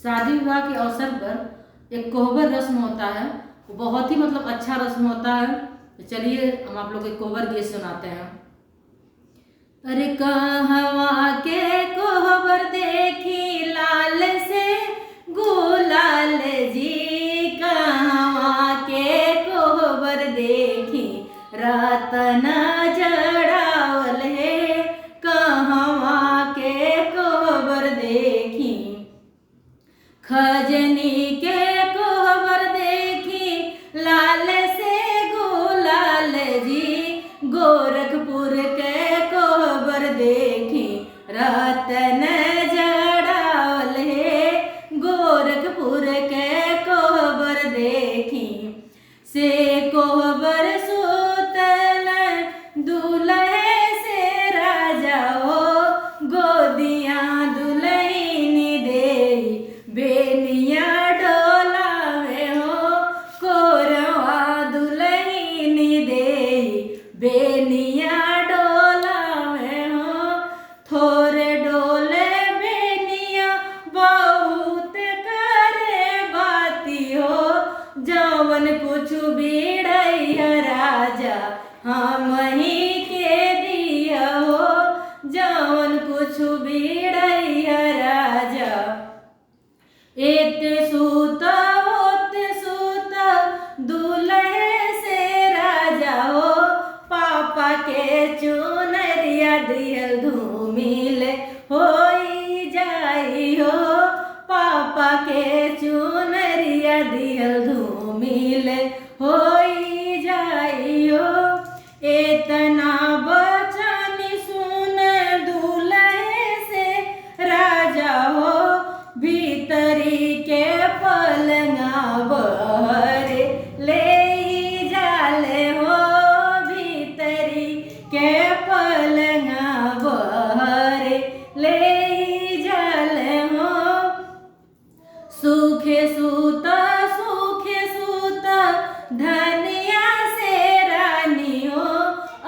शादी विवाह के अवसर पर एक कोहबर रस्म होता है। वो बहुत ही मतलब अच्छा रस्म होता है। तो चलिए हम आप लोग एक कोहबर गीत सुनाते हैं। अरे कहवा के कोहबर देखी लाल से गुलाल जी, कहवा के कोहबर देखी रतन जड़ावल है, कहवा के कोहबर देखी खजनी के कोहबर देखी लाल से गुलाल जी, गोरखपुर के कोहबर देखी रतन जड़ावल है, गोरखपुर के कोहबर देखी से कोहबर सुतल दुल्हे से राजा हो, गोदिया दुल्हनी दे बेनिया डोलावे हो, कोरवा दुल्हनी दे बेनिया डोलावे हो, थोरे डोले बेनिया बहुत करे बाती हो, जवन कुछ बीड़ई राजा हम ही के दिया हो, जवन कुछ बीड़ई राजा एत सूत ओत सूत दुल्हे से राजा हो, पापा के चुनरिया दियल धूमिल होई जाई हो, पापा के चुनरिया दियल धूमिल होई जाई हो, एतना बचन सुन दुल्हे से राजा हो, भीतरी के पलंगा बहर ले जाले हो, भीतरी के पलंगा बहर ले जाले हो, सूखे सूता धनिया से रानी हो,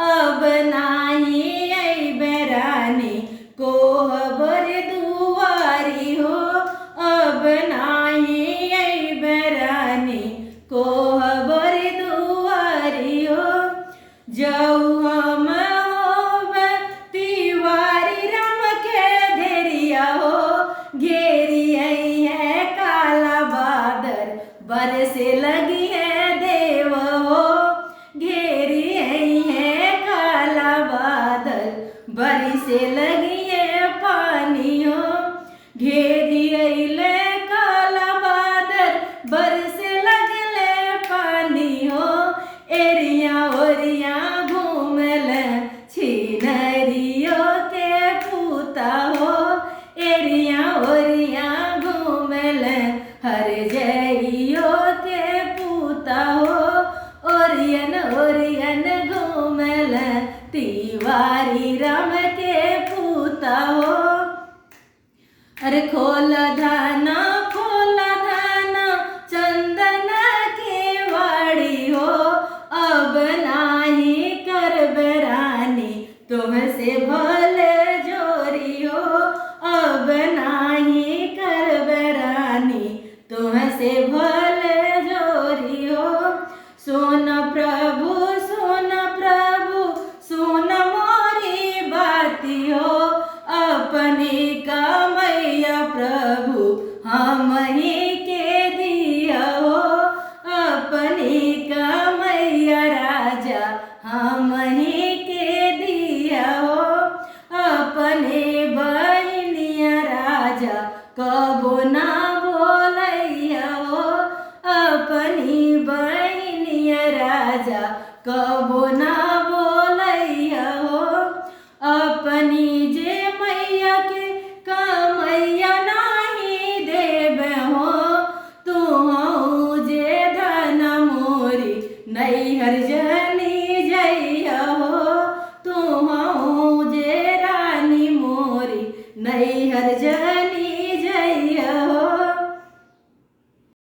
अब नाही अइबे रानी कोहबर दुआरी हो, अब नाही अइबे रानी कोहबर दुआरी हो, जाऊ हम होबे तिवारी राम के धेरिया हो, घेरी आई है काला बादर बरसे लगी है देव हो, घेरी आई है काला बादल बरसे लगी है पानी हो, घेरी अइले काला बादल बरसे लगले पानी हो, एरिया ओरिया घूमल छिनरियो के पूता हो, एरिया ओरिया घूमल हर जइयो के पूता हो, ओरियन ओरियन घूमल तिवारी राम के पूता हो। अरे खोला धाना चंदन के वाड़ी हो, अब नाही करबे रानी तुमसे भल जोरी हो, अब नाही करबे रानी तुमसे भल जोरी हो, सोन प्रभु सुन मोरी बाती हो, अपनी कमैया प्रभु हम ही के